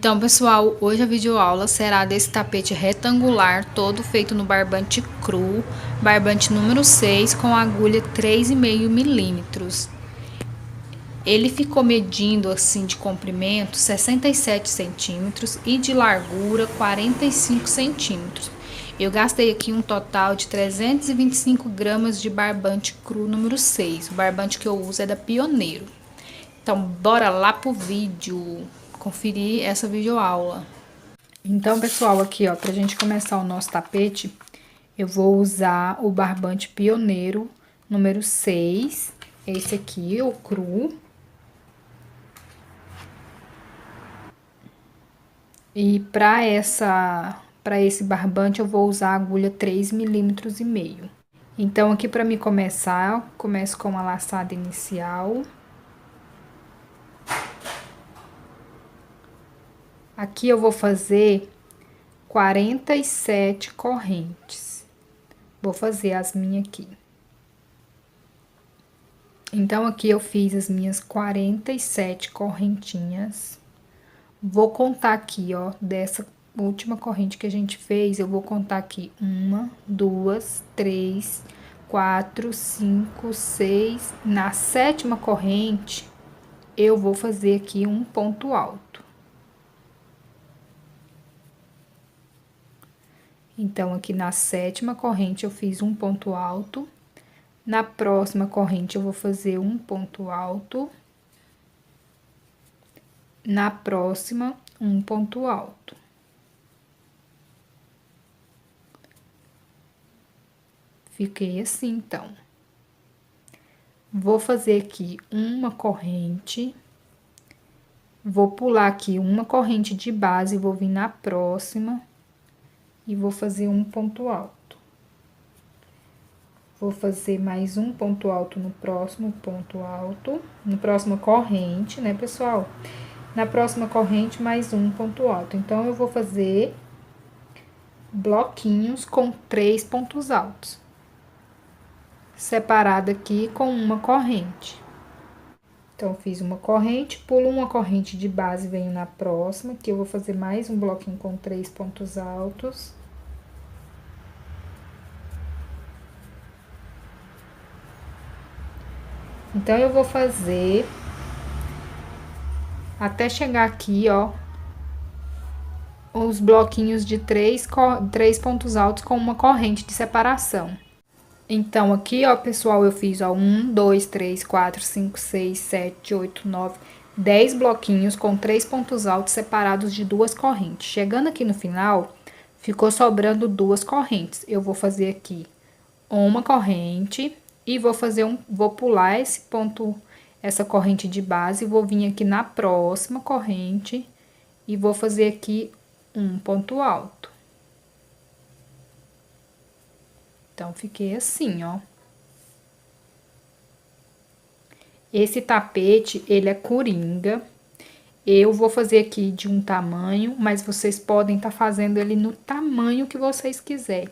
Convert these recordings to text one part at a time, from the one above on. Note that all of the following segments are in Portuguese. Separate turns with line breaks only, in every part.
Então, pessoal, hoje a videoaula será desse tapete retangular, todo feito no barbante cru, barbante número 6, com agulha 3,5 milímetros. Ele ficou medindo assim de comprimento 67 centímetros e de largura 45 centímetros. Eu gastei aqui um total de 325 gramas de barbante cru número 6. O barbante que eu uso é da Pioneiro. Então, bora lá pro vídeo conferir essa videoaula. Então, pessoal, aqui, ó, pra gente começar o nosso tapete, eu vou usar o barbante Pioneiro número 6. Esse aqui, o cru. E para esse barbante eu vou usar a agulha 3,5 milímetros. Então, aqui para mim começar, começo com a laçada inicial. Aqui eu vou fazer 47 correntes. Vou fazer as minhas aqui. Então, aqui eu fiz as minhas 47 correntinhas. Vou contar aqui, ó, dessa última corrente que a gente fez, eu vou contar aqui 1, 2, 3, 4, 5, 6. Na sétima corrente, eu vou fazer aqui um ponto alto. Então, aqui na sétima corrente, eu fiz um ponto alto. Na próxima corrente, eu vou fazer um ponto alto. Na próxima, um ponto alto. Fiquei assim, então. Vou fazer aqui uma corrente. Vou pular aqui uma corrente de base, vou vir na próxima. E vou fazer um ponto alto. Vou fazer mais um ponto alto no próximo ponto alto. Na próxima corrente, né, pessoal? Na próxima corrente, mais um ponto alto. Então, eu vou fazer bloquinhos com 3 pontos altos. Separado aqui com uma corrente. Então, fiz uma corrente, pulo uma corrente de base, venho na próxima, que eu vou fazer mais um bloquinho com 3 pontos altos. Então, eu vou fazer até chegar aqui, ó, os bloquinhos de 3 pontos altos com uma corrente de separação. Então, aqui, ó, pessoal, eu fiz, ó, 1, 2, 3, 4, 5, 6, 7, 8, 9, 10 bloquinhos com 3 pontos altos separados de 2 correntes. Chegando aqui no final, ficou sobrando 2 correntes. Eu vou fazer aqui uma corrente e vou pular esse ponto, essa corrente de base, vou vir aqui na próxima corrente e vou fazer aqui um ponto alto. Então, fiquei assim, ó. Esse tapete, ele é coringa. Eu vou fazer aqui de um tamanho, mas vocês podem estar fazendo ele no tamanho que vocês quiserem.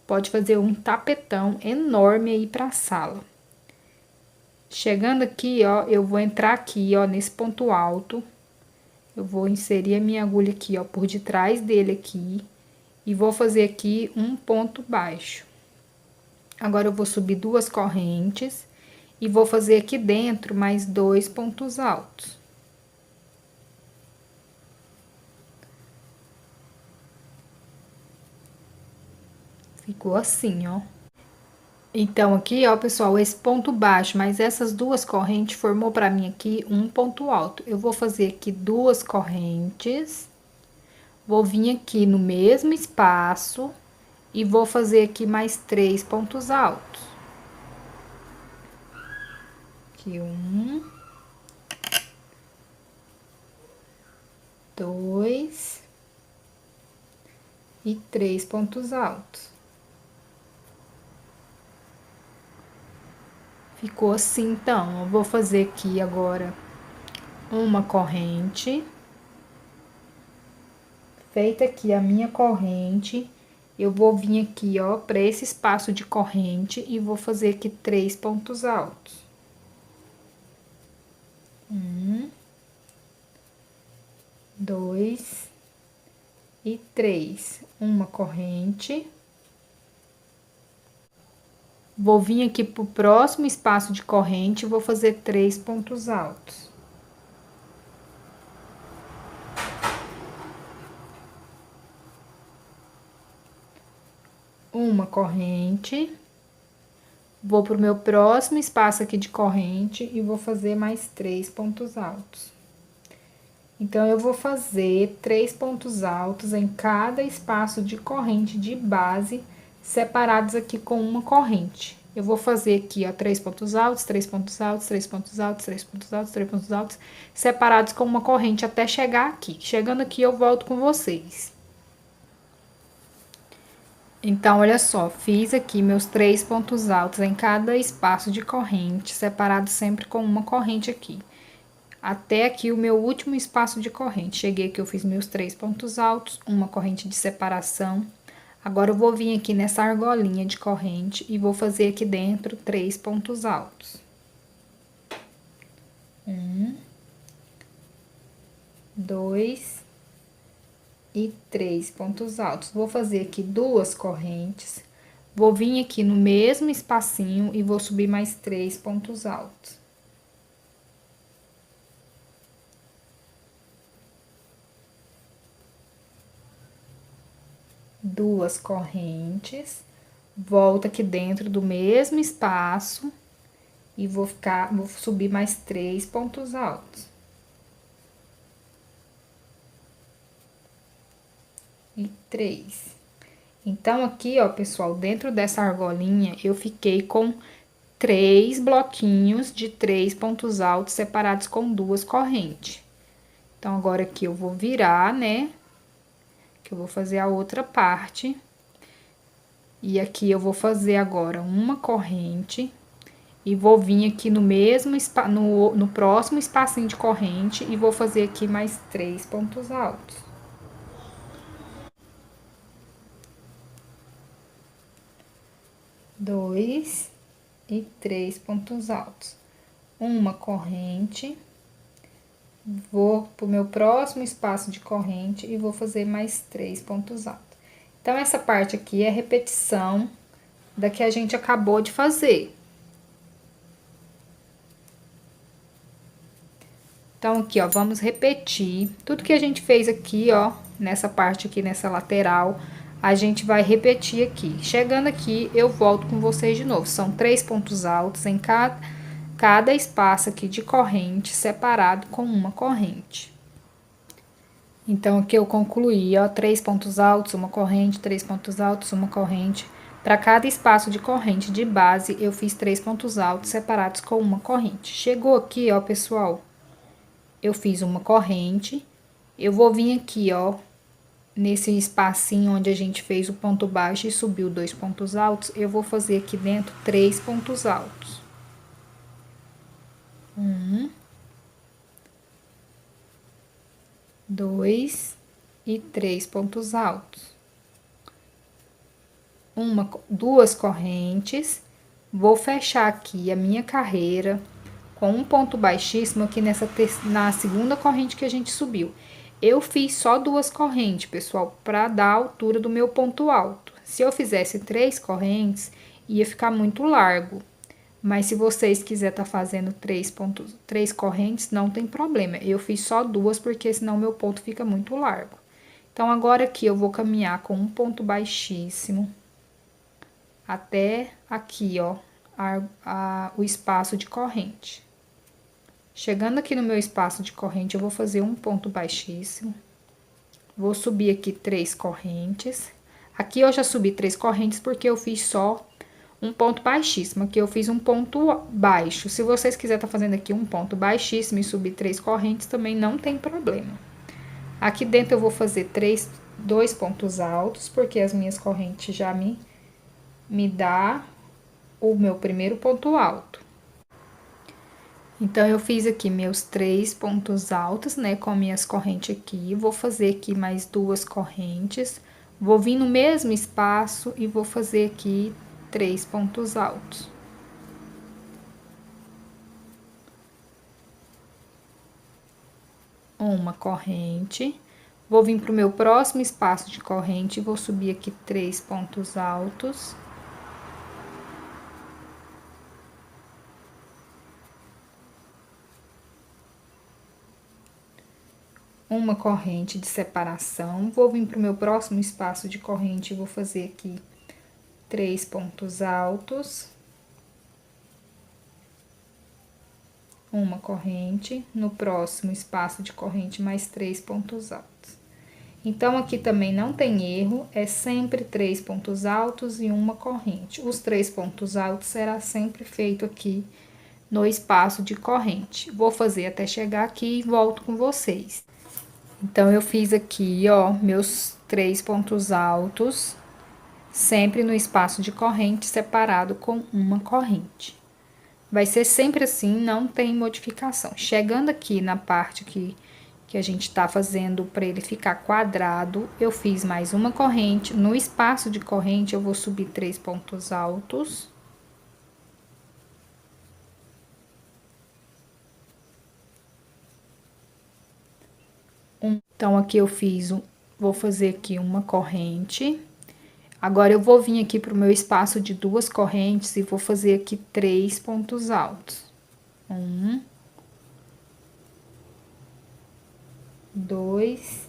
Pode fazer um tapetão enorme aí pra sala. Chegando aqui, ó, eu vou entrar aqui, ó, nesse ponto alto. Eu vou inserir a minha agulha aqui, ó, por detrás dele aqui. E vou fazer aqui um ponto baixo. Agora, eu vou subir 2 correntes e vou fazer aqui dentro mais 2 pontos altos. Ficou assim, ó. Então, aqui, ó, pessoal, esse ponto baixo, mas essas 2 correntes formou pra mim aqui um ponto alto. Eu vou fazer aqui 2 correntes, vou vir aqui no mesmo espaço e vou fazer aqui mais 3 pontos altos. Aqui, 1, 2 e 3 pontos altos. Ficou assim, então, eu vou fazer aqui agora uma corrente. Feita aqui a minha corrente, eu vou vir aqui, ó, para esse espaço de corrente e vou fazer aqui 3 pontos altos. 1, 2 e 3, uma corrente. Vou vir aqui pro próximo espaço de corrente e vou fazer 3 pontos altos. Uma corrente. Vou pro meu próximo espaço aqui de corrente e vou fazer mais 3 pontos altos. Então, eu vou fazer 3 pontos altos em cada espaço de corrente de base, separados aqui com uma corrente. Eu vou fazer aqui, ó, 3 pontos altos, 3 pontos altos, 3 pontos altos, 3 pontos altos, 3 pontos altos, separados com uma corrente até chegar aqui. Chegando aqui, eu volto com vocês. Então, olha só, fiz aqui meus 3 pontos altos em cada espaço de corrente, separado sempre com uma corrente aqui. Até aqui o meu último espaço de corrente. Cheguei aqui, eu fiz meus 3 pontos altos, uma corrente de separação. Agora, eu vou vir aqui nessa argolinha de corrente e vou fazer aqui dentro 3 pontos altos. 1, 2 e 3 pontos altos. Vou fazer aqui 2 correntes. Vou vir aqui no mesmo espacinho e vou subir mais 3 pontos altos. Duas correntes, volto aqui dentro do mesmo espaço e vou subir mais 3 pontos altos. E 3. Então, aqui, ó, pessoal, dentro dessa argolinha, eu fiquei com 3 bloquinhos de 3 pontos altos separados com 2 correntes. Então, agora aqui eu vou virar, né? Que eu vou fazer a outra parte. E aqui eu vou fazer agora uma corrente e vou vir aqui no mesmo no próximo espacinho de corrente e vou fazer aqui mais 3 pontos altos. Dois e 3 pontos altos. Uma corrente. Vou pro meu próximo espaço de corrente e vou fazer mais 3 pontos altos. Então, essa parte aqui é repetição da que a gente acabou de fazer. Então, aqui, ó, vamos repetir tudo que a gente fez aqui, ó, nessa parte aqui, nessa lateral, a gente vai repetir aqui. Chegando aqui, eu volto com vocês de novo. São 3 pontos altos em cada espaço aqui de corrente, separado com uma corrente. Então, aqui eu concluí, ó, 3 pontos altos, uma corrente, 3 pontos altos, uma corrente. Para cada espaço de corrente de base, eu fiz 3 pontos altos separados com uma corrente. Chegou aqui, ó, pessoal, eu fiz uma corrente. Eu vou vir aqui, ó, nesse espacinho onde a gente fez o ponto baixo e subiu 2 pontos altos, eu vou fazer aqui dentro 3 pontos altos. 1, 2 e 3 pontos altos. Duas correntes. Vou fechar aqui a minha carreira com um ponto baixíssimo aqui na segunda corrente que a gente subiu. Eu fiz só 2 correntes, pessoal, para dar a altura do meu ponto alto. Se eu fizesse 3 correntes, ia ficar muito largo. Mas se vocês quiserem tá fazendo 3 correntes, não tem problema. Eu fiz só 2, porque senão meu ponto fica muito largo. Então, agora aqui eu vou caminhar com um ponto baixíssimo até aqui, ó, o espaço de corrente. Chegando aqui no meu espaço de corrente, eu vou fazer um ponto baixíssimo. Vou subir aqui 3 correntes. Aqui eu já subi 3 correntes porque eu fiz só um ponto baixíssimo. Aqui eu fiz um ponto baixo. Se vocês quiserem tá fazendo aqui um ponto baixíssimo e subir 3 correntes, também não tem problema. Aqui dentro eu vou fazer 2 pontos altos, porque as minhas correntes já me dá o meu primeiro ponto alto. Então, eu fiz aqui meus 3 pontos altos, né, com minhas correntes aqui. Vou fazer aqui mais 2 correntes. Vou vir no mesmo espaço e vou fazer aqui 3 pontos altos. uma corrente, vou vir para o meu próximo espaço de corrente e vou subir aqui 3 pontos altos. Uma corrente de separação, vou vir para o meu próximo espaço de corrente e vou fazer aqui 3 pontos altos. Uma corrente, no próximo espaço de corrente, mais 3 pontos altos. Então, aqui também não tem erro, é sempre 3 pontos altos e uma corrente. Os 3 pontos altos será sempre feito aqui no espaço de corrente. Vou fazer até chegar aqui e volto com vocês. Então, eu fiz aqui, ó, meus 3 pontos altos, sempre no espaço de corrente, separado com uma corrente. Vai ser sempre assim, não tem modificação. Chegando aqui na parte que a gente tá fazendo para ele ficar quadrado, eu fiz mais uma corrente. No espaço de corrente, eu vou subir 3 pontos altos. Então, aqui eu fiz, vou fazer aqui uma corrente. Agora, eu vou vir aqui pro meu espaço de 2 correntes e vou fazer aqui 3 pontos altos. 1, 2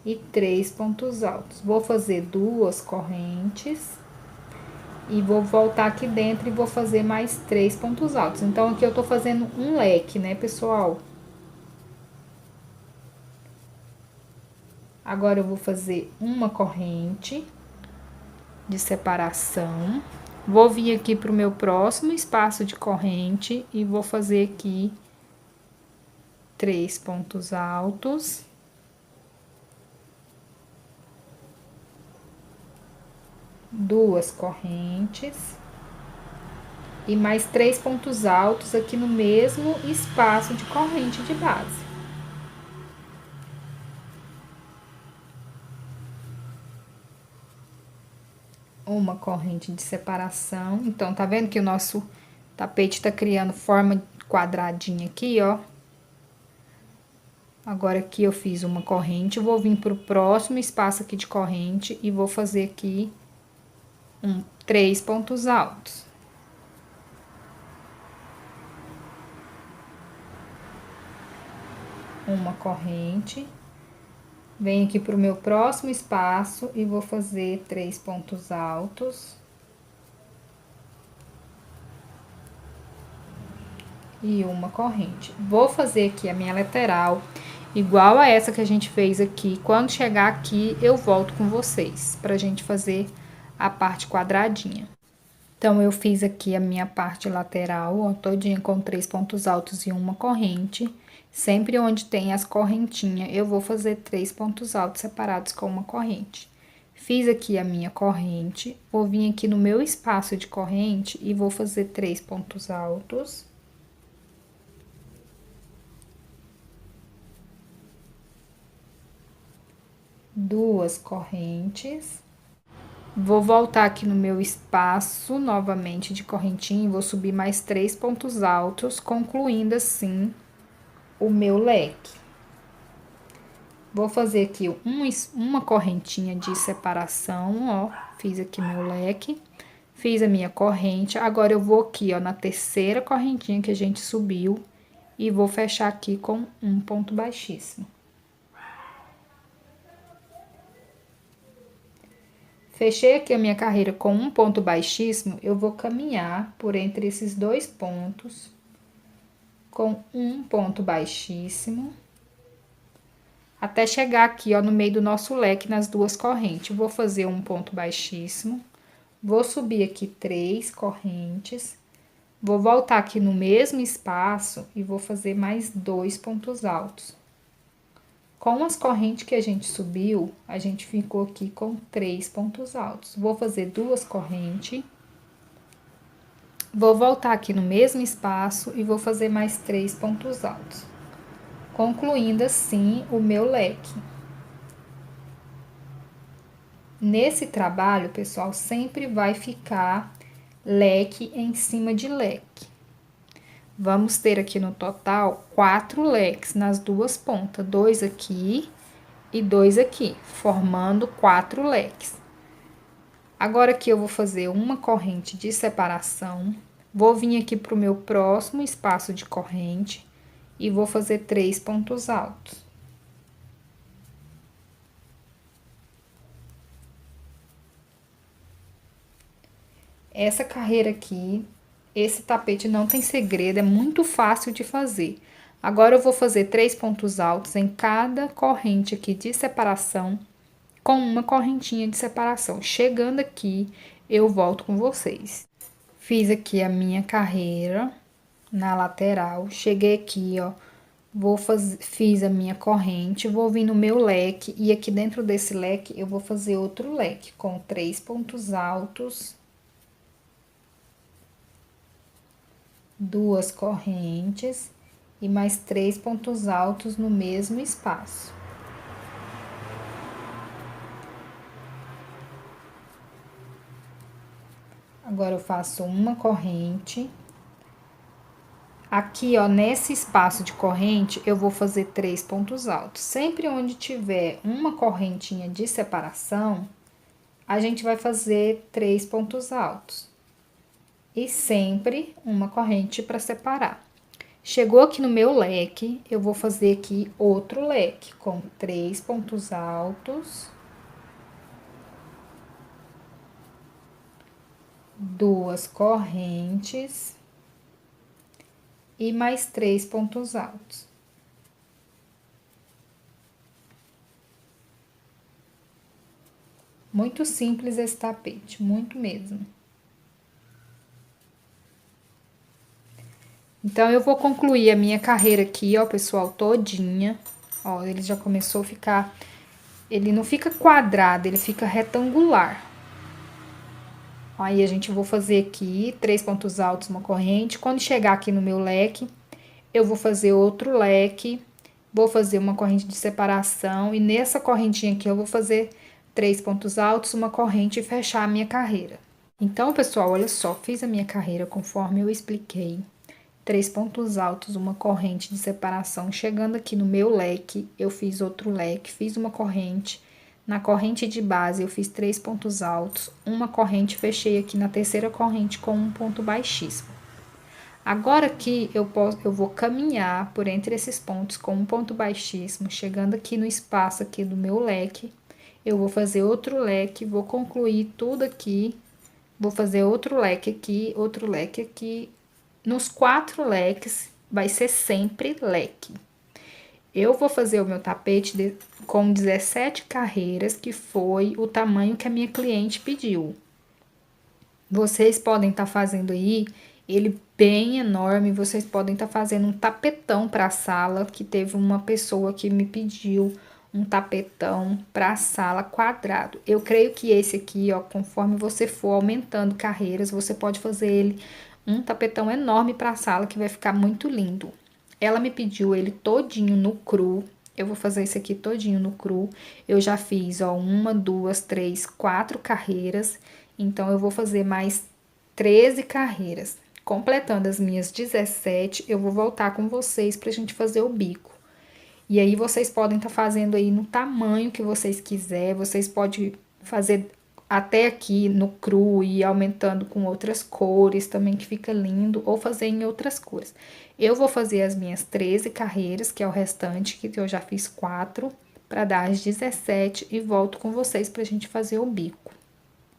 e 3 pontos altos. Vou fazer 2 correntes e vou voltar aqui dentro e vou fazer mais 3 pontos altos. Então, aqui eu tô fazendo um leque, né, pessoal? Agora, eu vou fazer uma corrente de separação. Vou vir aqui pro meu próximo espaço de corrente e vou fazer aqui 3 pontos altos. Duas correntes. E mais 3 pontos altos aqui no mesmo espaço de corrente de base. Uma corrente de separação. Então, tá vendo que o nosso tapete tá criando forma quadradinha aqui, ó. Agora, aqui eu fiz uma corrente, vou vir pro próximo espaço aqui de corrente e vou fazer aqui 3 pontos altos. Uma corrente. Venho aqui pro meu próximo espaço e vou fazer 3 pontos altos. E uma corrente. Vou fazer aqui a minha lateral, igual a essa que a gente fez aqui. Quando chegar aqui, eu volto com vocês, pra gente fazer a parte quadradinha. Então, eu fiz aqui a minha parte lateral, ó, todinha com 3 pontos altos e uma corrente. Sempre onde tem as correntinhas, eu vou fazer 3 pontos altos separados com uma corrente. Fiz aqui a minha corrente, vou vir aqui no meu espaço de corrente e vou fazer 3 pontos altos. Duas correntes. Vou voltar aqui no meu espaço, novamente, de correntinha, e vou subir mais 3 pontos altos, concluindo assim o meu leque. Vou fazer aqui uma correntinha de separação, ó, fiz aqui meu leque, fiz a minha corrente, agora eu vou aqui, ó, na terceira correntinha que a gente subiu, e vou fechar aqui com um ponto baixíssimo. Fechei aqui a minha carreira com um ponto baixíssimo, eu vou caminhar por entre esses dois pontos, com um ponto baixíssimo, até chegar aqui, ó, no meio do nosso leque, nas duas correntes. Vou fazer um ponto baixíssimo, vou subir aqui 3 correntes, vou voltar aqui no mesmo espaço e vou fazer mais 2 pontos altos. Com as correntes que a gente subiu, a gente ficou aqui com 3 pontos altos. Vou fazer 2 correntes. Vou voltar aqui no mesmo espaço e vou fazer mais 3 pontos altos. Concluindo assim o meu leque. Nesse trabalho, pessoal, sempre vai ficar leque em cima de leque. vamos ter aqui no total 4 leques nas duas pontas, 2 aqui e 2 aqui, formando 4 leques. Agora aqui eu vou fazer uma corrente de separação, vou vir aqui pro meu próximo espaço de corrente e vou fazer 3 pontos altos. Essa carreira aqui, esse tapete não tem segredo, é muito fácil de fazer. Agora, eu vou fazer 3 pontos altos em cada corrente aqui de separação, com uma correntinha de separação. Chegando aqui, eu volto com vocês. Fiz aqui a minha carreira na lateral, cheguei aqui, ó, fiz a minha corrente, vou vir no meu leque, e aqui dentro desse leque, eu vou fazer outro leque com 3 pontos altos. 2 correntes e mais 3 pontos altos no mesmo espaço. Agora, eu faço uma corrente. Aqui, ó, nesse espaço de corrente, eu vou fazer 3 pontos altos. Sempre onde tiver uma correntinha de separação, a gente vai fazer 3 pontos altos. E sempre uma corrente para separar. Chegou aqui no meu leque, eu vou fazer aqui outro leque com 3 pontos altos, 2 correntes e mais 3 pontos altos. Muito simples esse tapete, muito mesmo. Então, eu vou concluir a minha carreira aqui, ó, pessoal, todinha. Ó, ele já começou a ficar... Ele não fica quadrado, ele fica retangular. Aí, a gente vou fazer aqui 3 pontos altos, uma corrente. Quando chegar aqui no meu leque, eu vou fazer outro leque. Vou fazer uma corrente de separação. E nessa correntinha aqui, eu vou fazer 3 pontos altos, uma corrente e fechar a minha carreira. Então, pessoal, olha só, fiz a minha carreira conforme eu expliquei. 3 pontos altos, uma corrente de separação. Chegando aqui no meu leque, eu fiz outro leque, fiz uma corrente. Na corrente de base, eu fiz 3 pontos altos, uma corrente, fechei aqui na terceira corrente com um ponto baixíssimo. Agora aqui, eu vou caminhar por entre esses pontos com um ponto baixíssimo. Chegando aqui no espaço aqui do meu leque, eu vou fazer outro leque, vou concluir tudo aqui. Vou fazer outro leque aqui, outro leque aqui. Nos 4 leques, vai ser sempre leque. Eu vou fazer o meu tapete com 17 carreiras, que foi o tamanho que a minha cliente pediu. Vocês podem estar fazendo aí, ele bem enorme, vocês podem estar fazendo um tapetão para a sala, que teve uma pessoa que me pediu um tapetão para a sala quadrado. Eu creio que esse aqui, ó, conforme você for aumentando carreiras, você pode fazer ele um tapetão enorme para a sala, que vai ficar muito lindo. Ela me pediu ele todinho no cru. Eu vou fazer esse aqui todinho no cru. Eu já fiz, ó, 1, 2, 3, 4 carreiras. Então, eu vou fazer mais 13 carreiras. Completando as minhas 17, eu vou voltar com vocês pra gente fazer o bico. E aí, vocês podem estar fazendo aí no tamanho que vocês quiserem. Vocês podem fazer até aqui no cru e aumentando com outras cores também, que fica lindo, ou fazer em outras cores. Eu vou fazer as minhas 13 carreiras, que é o restante, que eu já fiz 4, para dar as 17, e volto com vocês pra gente fazer o bico.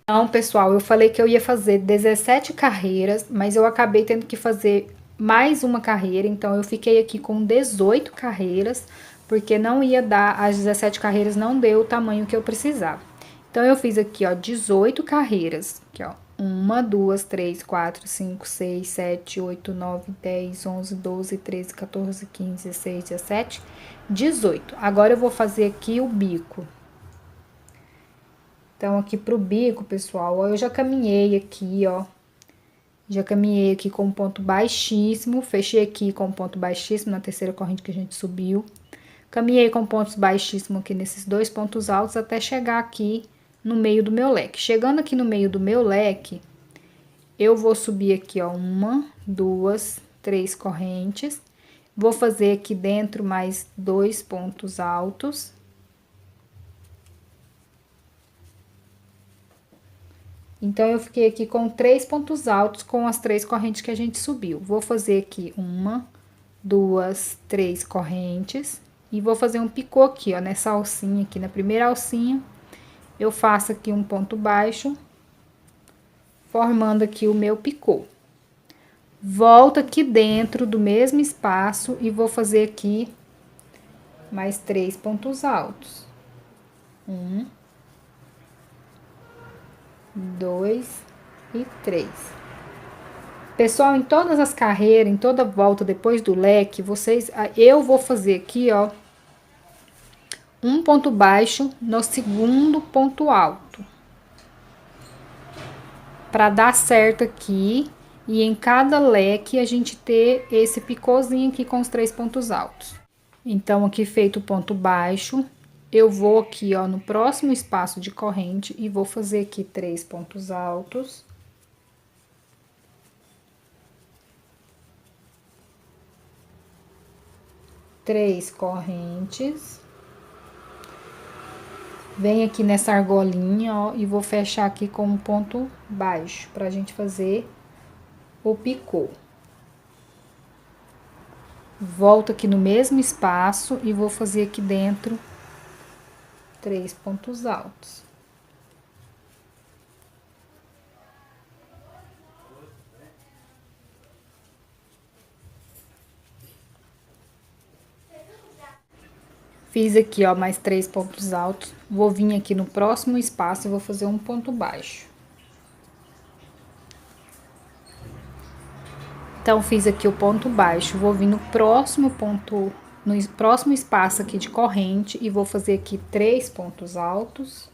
Então, pessoal, eu falei que eu ia fazer 17 carreiras, mas eu acabei tendo que fazer mais uma carreira, então eu fiquei aqui com 18 carreiras, porque não ia dar, as 17 carreiras não deu o tamanho que eu precisava. Então, eu fiz aqui, ó, 18 carreiras. Aqui, ó. 1, 2, 3, 4, 5, 6, 7, 8, 9, 10, 11, 12, 13, 14, 15, 16, 17, 18. Agora, eu vou fazer aqui o bico. Então, aqui pro bico, pessoal, ó, eu já caminhei aqui, ó. Já caminhei aqui com um ponto baixíssimo. Fechei aqui com um ponto baixíssimo na terceira corrente que a gente subiu. Caminhei com pontos baixíssimos aqui nesses 2 pontos altos até chegar aqui no meio do meu leque. Chegando aqui no meio do meu leque, eu vou subir aqui, ó, 1, 2, 3 correntes. Vou fazer aqui dentro mais 2 pontos altos. Então, eu fiquei aqui com 3 pontos altos com as 3 correntes que a gente subiu. Vou fazer aqui 1, 2, 3 correntes. E vou fazer um picô aqui, ó, nessa alcinha aqui, na primeira alcinha. Eu faço aqui um ponto baixo, formando aqui o meu picô. Volto aqui dentro do mesmo espaço e vou fazer aqui mais 3 pontos altos. 1, 2 e 3. Pessoal, em todas as carreiras, em toda volta depois do leque, eu vou fazer aqui, ó, um ponto baixo no segundo ponto alto. Para dar certo aqui e em cada leque a gente ter esse picôzinho aqui com os 3 pontos altos. Então, aqui feito o ponto baixo, eu vou aqui, ó, no próximo espaço de corrente e vou fazer aqui 3 pontos altos. Três correntes. Venho aqui nessa argolinha, ó, e vou fechar aqui com um ponto baixo, pra gente fazer o picô. Volto aqui no mesmo espaço e vou fazer aqui dentro 3 pontos altos. Fiz aqui, ó, mais 3 pontos altos. Vou vir aqui no próximo espaço e vou fazer um ponto baixo. Então, fiz aqui o ponto baixo. Vou vir no próximo ponto, no próximo espaço aqui de corrente e vou fazer aqui 3 pontos altos.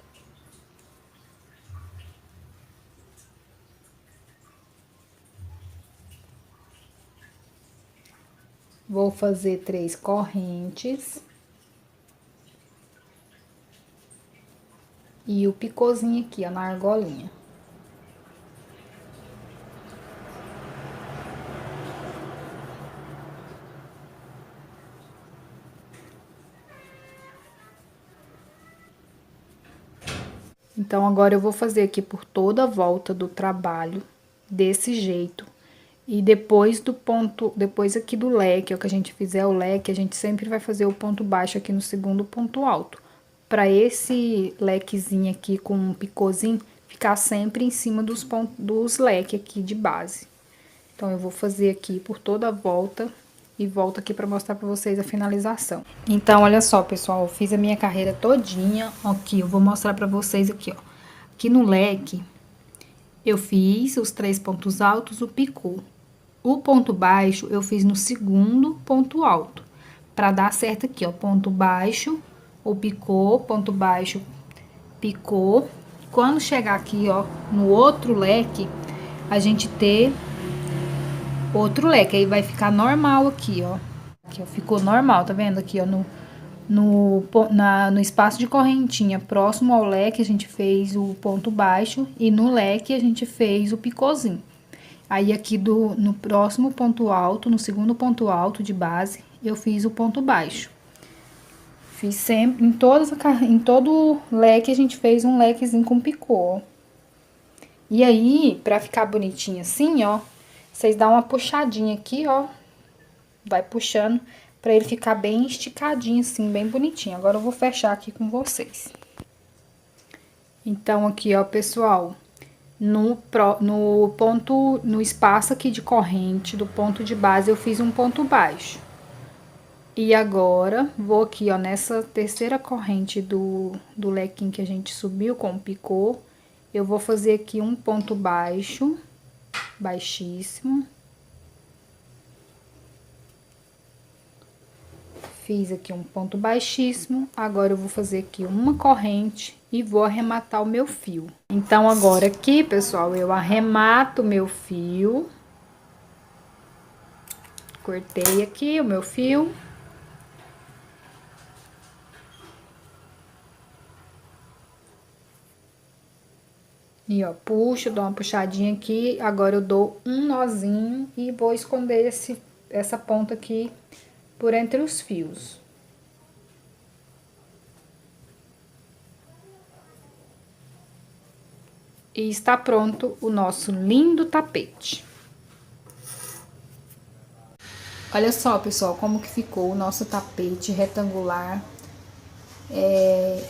Vou fazer 3 correntes. E o picôzinho aqui, ó, na argolinha. Então, agora eu vou fazer aqui por toda a volta do trabalho, desse jeito. E depois do ponto, depois aqui do leque, ó, que a gente fizer o leque, a gente sempre vai fazer o ponto baixo aqui no segundo ponto alto. Pra esse lequezinho aqui com um picôzinho ficar sempre em cima dos leques aqui de base. Então, eu vou fazer aqui por toda a volta e volto aqui pra mostrar pra vocês a finalização. Então, olha só, pessoal, eu fiz a minha carreira todinha, aqui, eu vou mostrar pra vocês aqui, ó. Aqui no leque, eu fiz os 3 pontos altos, o picô. O ponto baixo, eu fiz no segundo ponto alto, pra dar certo aqui, ó, ponto baixo, o picô, ponto baixo, picô. Quando chegar aqui, ó, no outro leque, a gente ter outro leque, aí vai ficar normal aqui, ó. Aqui, ó, ficou normal, tá vendo? Aqui, ó, no espaço de correntinha próximo ao leque, a gente fez o ponto baixo e no leque a gente fez o picôzinho. Aí, aqui no próximo ponto alto, no segundo ponto alto de base, eu fiz o ponto baixo. Fiz sempre, em todo leque a gente fez um lequezinho com picô, ó. E aí, pra ficar bonitinho assim, ó, vocês dão uma puxadinha aqui, ó, vai puxando pra ele ficar bem esticadinho assim, bem bonitinho. Agora eu vou fechar aqui com vocês. Então, aqui, ó, pessoal, no espaço aqui de corrente do ponto de base, eu fiz um ponto baixo. E agora, vou aqui, ó, nessa terceira corrente do lequinho que a gente subiu com o picô, eu vou fazer aqui um ponto baixo, baixíssimo. Fiz aqui um ponto baixíssimo, agora eu vou fazer aqui uma corrente e vou arrematar o meu fio. Então, agora aqui, pessoal, eu arremato o meu fio. Cortei aqui o meu fio. E ó, puxo, dou uma puxadinha aqui, agora eu dou um nozinho e vou esconder essa ponta aqui por entre os fios. E está pronto o nosso lindo tapete. Olha só, pessoal, como que ficou o nosso tapete retangular.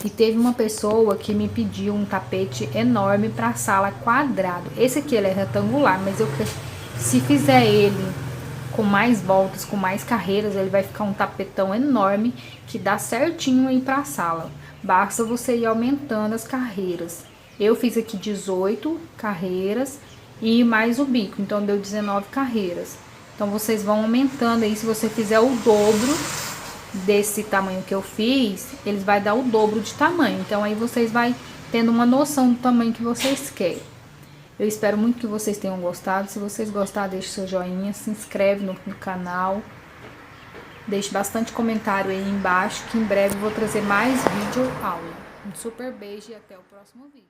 E teve uma pessoa que me pediu um tapete enorme para a sala quadrado. Esse aqui ele é retangular, mas se fizer ele com mais voltas, com mais carreiras, ele vai ficar um tapetão enorme que dá certinho aí para a sala. Basta você ir aumentando as carreiras. Eu fiz aqui 18 carreiras e mais o bico, então deu 19 carreiras. Então vocês vão aumentando aí, se você fizer o dobro desse tamanho que eu fiz, eles vai dar o dobro de tamanho. Então aí vocês vai tendo uma noção do tamanho que vocês querem. Eu espero muito que vocês tenham gostado. Se vocês gostaram, deixe seu joinha, se inscreve no canal. Deixe bastante comentário aí embaixo, que em breve eu vou trazer mais vídeo aula. Um super beijo e até o próximo vídeo.